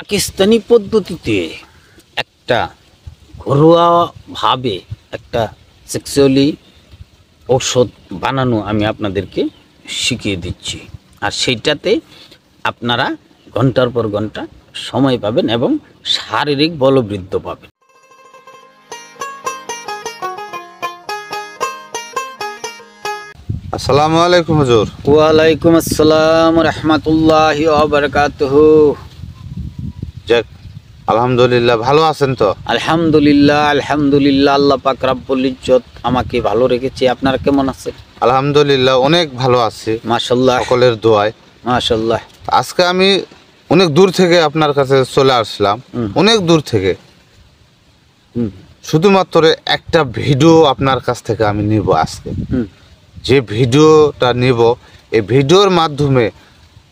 পাকিস্তানি পদ্ধতিতে একটা ঘরোয়াভাবে একটা সেক্সুয়ালি ঔষধ বানানো আমি আপনাদেরকে শিখিয়ে দিচ্ছি। আর সেইটাতে আপনারা ঘন্টার পর ঘন্টা সময় পাবেন এবং শারীরিক বলবৃদ্ধ পাবেন। আসসালামু আলাইকুম হুজুর। ওয়ালাইকুম আসসালাম রহমতুল্লাহি ওয়া বারাকাতুহু। যাক, আলহামদুলিল্লাহ, ভালো আছেন তো? আলহামদুলিল্লাহ আলহামদুলিল্লাহ, আল্লাহ পাক রব্বুল ইজ্জত আমাকে ভালো রেখেছে। আপনারা কেমন আছেন? আলহামদুলিল্লাহ, অনেক ভালো আছি মাশাআল্লাহ, সকলের দোয়ায়। মাশাআল্লাহ। আজকে আমি অনেক দূর থেকে আপনার কাছে চলে আসলাম, অনেক দূর থেকে। শুধুমাত্র একটা ভিডিও আপনার কাছ থেকে আমি নিব আজকে। যে ভিডিওটা নিব, এই ভিডিওর মাধ্যমে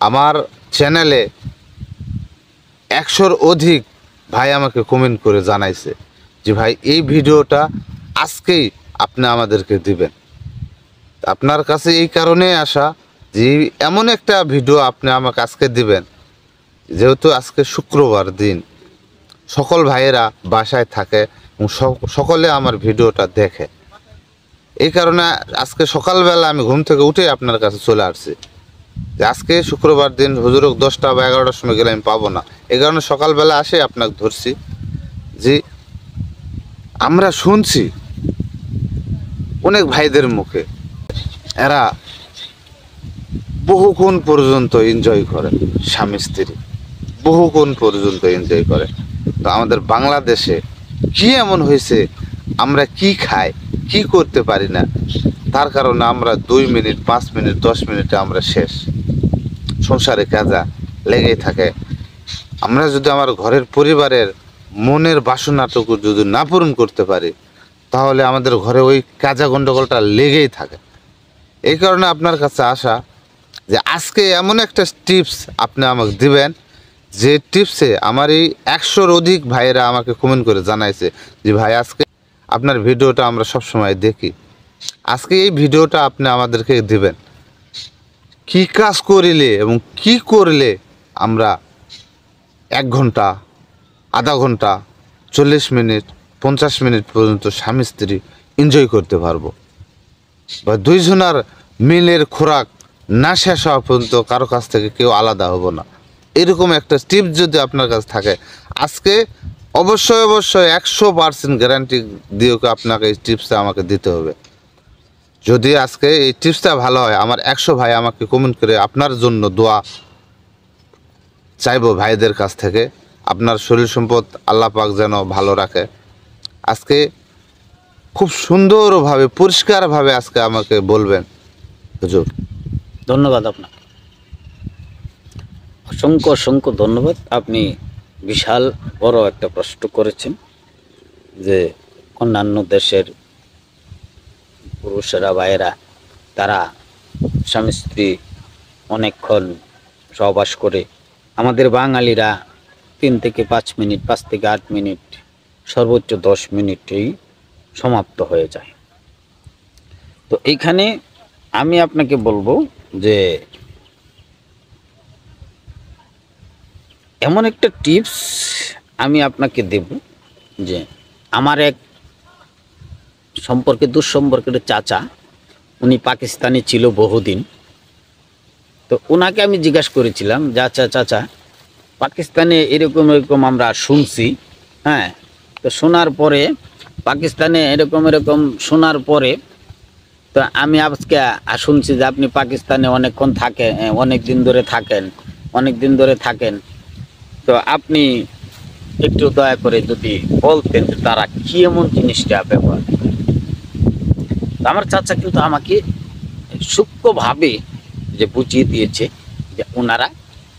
আমার চ্যানেলে 100-র অধিক ভাই আমাকে কমেন্ট করে জানাইছে যে ভাই এই ভিডিওটা আজকেই আপনি আমাদেরকে দিবেন। আপনার কাছে এই কারণে আসা যে এমন একটা ভিডিও আপনি আমাকে আজকে দিবেন, যেহেতু আজকে শুক্রবার দিন, সকল ভাইয়েরা বাসায় থাকে এবং সকলে আমার ভিডিওটা দেখে। এই কারণে আজকে সকালবেলা আমি ঘুম থেকে উঠে আপনার কাছে চলে আসছি যে আজকে শুক্রবার দিন, হুজুরক 10টা বা 11টার সময় গেলে আমি পাবো না। এই কারণে সকালবেলা আসে আপনাকে ধরছি যে আমরা শুনছি অনেক ভাইদের মুখে এরা বহুক্ষণ পর্যন্ত এনজয় করে, স্বামী স্ত্রী বহুক্ষণ পর্যন্ত এনজয় করে। তো আমাদের বাংলাদেশে কি এমন হয়েছে, আমরা কি খাই, কি করতে পারি না, তার কারণে আমরা 2 মিনিট 5 মিনিট 10 মিনিটে আমরা শেষ। সংসারে কাজা লেগেই থাকে। আমরা যদি আমার ঘরের পরিবারের মনের বাসনাটুকু যদি না পূরণ করতে পারি, তাহলে আমাদের ঘরে ওই কাজা গন্ডগোলটা লেগেই থাকে। এই কারণে আপনার কাছে আসা যে আজকে এমন একটা টিপস আপনি আমাকে দিবেন, যে টিপসে আমার এই 100-র অধিক ভাইয়েরা আমাকে কমেন্ট করে জানাইছে যে ভাই আজকে আপনার ভিডিওটা আমরা সবসময় দেখি, আজকে এই ভিডিওটা আপনি আমাদেরকে দিবেন। কি কাজ করিলে এবং কি করলে আমরা 1 ঘন্টা, আধা ঘন্টা, 40 মিনিট, 50 মিনিট পর্যন্ত স্বামী স্ত্রী এনজয় করতে পারবো, বা 2 জনের মিলের খোরাক না শেষ হওয়া পর্যন্ত কারো কাছ থেকে কেউ আলাদা হব না। এরকম একটা টিপস যদি আপনার কাছে থাকে, আজকে অবশ্যই 100% গ্যারান্টি দিয়ে আপনাকে এই টিপসটা আমাকে দিতে হবে। যদি আজকে এই টিপসটা ভালো হয়, আমার 100 ভাই আমাকে কমেন্ট করে আপনার জন্য দোয়া চাইবো ভাইদের কাছ থেকে। আপনার শরীর সম্পদ আল্লাহ পাক যেন ভালো রাখে। আজকে খুব সুন্দরভাবে, পরিষ্কারভাবে আজকে আমাকে বলবেন হুজুর। ধন্যবাদ আপনাকে, অসংখ্য অসংখ্য ধন্যবাদ। আপনি বিশাল বড় একটা প্রশ্ন করেছেন যে অন্যান্য দেশের পুরুষেরা, ভাইয়েরা, তারা স্বামী স্ত্রী অনেকক্ষণ সহবাস করে। আমাদের বাঙালিরা 3 থেকে 5 মিনিট, 5 থেকে 8 মিনিট, সর্বোচ্চ 10 মিনিটেই সমাপ্ত হয়ে যায়। তো এইখানে আমি আপনাকে বলবো যে এমন একটা টিপস আমি আপনাকে দেব যে আমার এক দুঃসম্পর্কের চাচা, উনি পাকিস্তানে ছিল বহুদিন। তো ওনাকে আমি জিজ্ঞাসা করেছিলাম, চাচা পাকিস্তানে এরকম এরকম আমরা শুনছি, হ্যাঁ, তো শোনার পরে পাকিস্তানে এরকম শোনার পরে তো আমি আজকে শুনছি যে আপনি পাকিস্তানে অনেকক্ষণ থাকেন, অনেক দিন ধরে থাকেন। তো আপনি একটু দয়া করে যদি বলতেন যে তারা কি এমন জিনিসটা ব্যবহার। আমার চাচা কিন্তু আমাকে সূক্ষ্মভাবে যে বুঝিয়ে দিয়েছে যে ওনারা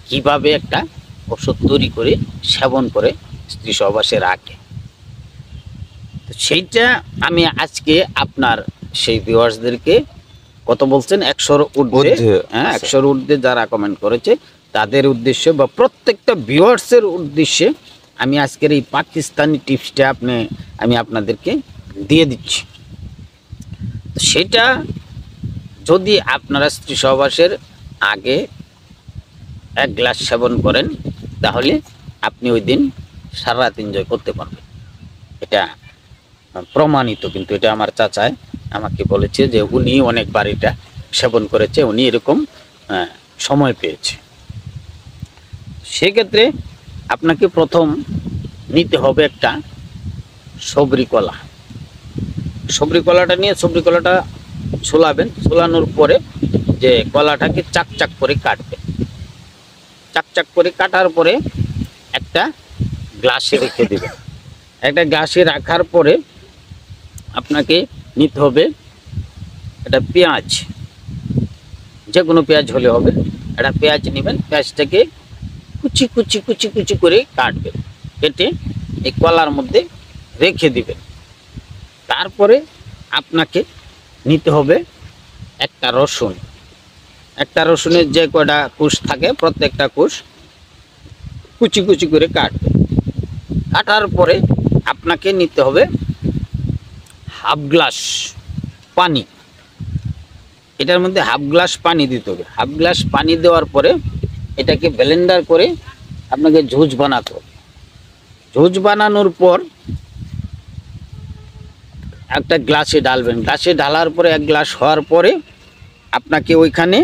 কিভাবে একটা ওষুধ তৈরি করে সেবন করে স্ত্রী সহবাসে রাখে। তো সেইটা আমি আজকে আপনার সেই ভিউয়ার্সদেরকে, কত বলছেন, 100-র ঊর্ধ্বে, হ্যাঁ, 100-র ঊর্ধ্বে যারা কমেন্ট করেছে তাদের উদ্দেশ্যে বা প্রত্যেকটা ভিউয়ার্সের উদ্দেশ্যে আমি আজকের এই পাকিস্তানি টিপসটা আমি আপনাদেরকে দিয়ে দিচ্ছি। সেটা যদি আপনারা স্ত্রী সহবাসের আগে 1 গ্লাস সেবন করেন, তাহলে আপনি ওই দিন সারা রাত এনজয় করতে পারবেন। এটা প্রমাণিত, কিন্তু এটা আমার চাচায় আমাকে বলেছে যে উনি অনেকবার এটা সেবন করেছে, উনি এরকম সময় পেয়েছে। সেক্ষেত্রে আপনাকে প্রথম নিতে হবে একটা সবরি কলা। সবরি কলাটা নিয়ে সবরি কলাটা ছোলাবেন, ছোলানোর পরে যে কলাটাকে চাক চাক করে কাটবেন। চাক চাক করে কাটার পরে একটা গ্লাসে রেখে দেবেন। একটা গ্লাসে রাখার পরে আপনাকে নিতে হবে একটা পেঁয়াজ, যে কোনো পেঁয়াজ হলে হবে। একটা পেঁয়াজ নেবেন, পেঁয়াজটাকে কুচি কুচি কুচি কুচি করে কাটবেন, কেটে এই কলার মধ্যে রেখে দিবেন। তারপরে আপনাকে নিতে হবে একটা রসুন। একটা রসুনের যে কয়টা কোষ থাকে প্রত্যেকটা কোষ কুচি কুচি করে কাটবেন। কাটার পরে আপনাকে নিতে হবে হাফ গ্লাস পানি। এটার মধ্যে হাফ গ্লাস পানি দিতে হবে। হাফ গ্লাস পানি দেওয়ার পরে এটাকে ব্লেন্ডার করে আপনাকে জুস বানাতে হবে। জুস বানানোর পর একটা গ্লাসে ঢালবেন। গ্লাসে ঢালার পরে এক গ্লাস হওয়ার পরে আপনাকে ওইখানে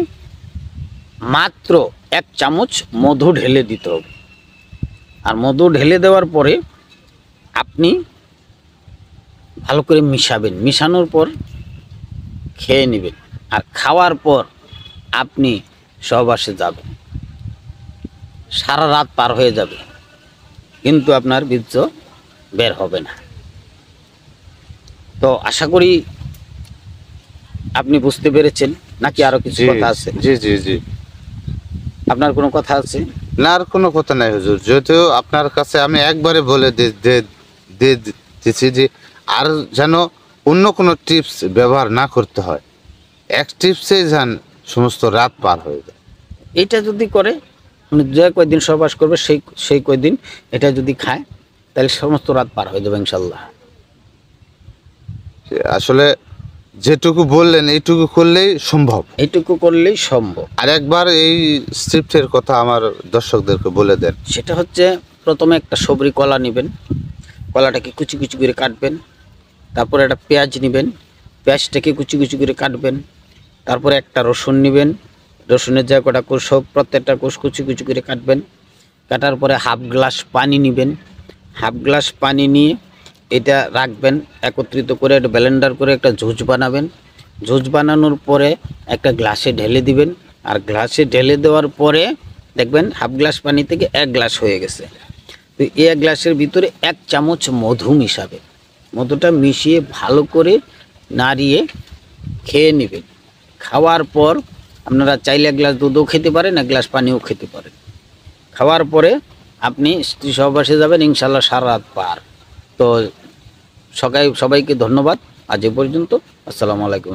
মাত্র 1 চামচ মধু ঢেলে দিতে হবে। আর মধু ঢেলে দেওয়ার পরে আপনি ভালো করে মিশাবেন। মিশানোর পর খেয়ে নেবেন। আর খাওয়ার পর আপনি সহবাসে যাবেন, সারা রাত পার হয়ে যাবে, কিন্তু আপনার বীর্য বের হবে না। তো আশা করি আপনি বুঝতে পেরেছেন, নাকি আরো কিছু জি কথা আছে? জি জি জি আপনার কোনো কথা আছে? না, আর কোনো কথা নাই হুজুর। যেহেতু আপনার কাছে আমি একবারে বলে দিচ্ছি যে আর যেন অন্য কোনো টিপস ব্যবহার না করতে হয়। এক টিপসে যেন সমস্ত রাত পার হয়ে যায়। এটা যদি করে, মানে যে কয়দিন সহবাস করবে সেই কয়দিন এটা যদি খায়, তাহলে সমস্ত রাত পার হয়ে যাবে ইনশাল্লাহ। আসলে যেটুকু বললেন এইটুকু করলেই সম্ভব। এইটুকু করলেই সম্ভব। আর একবার এই স্ক্রিপ্টের কথা আমার দর্শকদেরকে বলে দেন। সেটা হচ্ছে, প্রথমে একটা সবরি কলা নেবেন, কলাটাকে কুচি কুচি করে কাটবেন। তারপরে একটা পেঁয়াজ নেবেন, পেঁয়াজটাকে কুচি কুচি করে কাটবেন। তারপরে একটা রসুন নেবেন, রসুনের যে কটা কোষ হোক প্রত্যেকটা কোষ কুচি কুচি করে কাটবেন। কাটার পরে হাফ গ্লাস পানি নেবেন। হাফ গ্লাস পানি নিয়ে এটা রাখবেন একত্রিত করে, একটা ব্লেন্ডার করে একটা জুস বানাবেন। জুস বানানোর পরে একটা গ্লাসে ঢেলে দিবেন। আর গ্লাসে ঢেলে দেওয়ার পরে দেখবেন হাফ গ্লাস পানি থেকে 1 গ্লাস হয়ে গেছে। তো এই 1 গ্লাসের ভিতরে 1 চামচ মধু মিশাবে। মধুটা মিশিয়ে ভালো করে নাড়িয়ে খেয়ে নেবেন। খাওয়ার পর আপনারা চাইলে 1 গ্লাস দুধও খেতে পারেন, 1 গ্লাস পানিও খেতে পারেন। খাওয়ার পরে আপনি স্ত্রী সহবাসে যাবেন, ইনশাল্লাহ সারা রাত পার। তো সবাইকে ধন্যবাদ। আজ এ পর্যন্ত। আসসালামু আলাইকুম।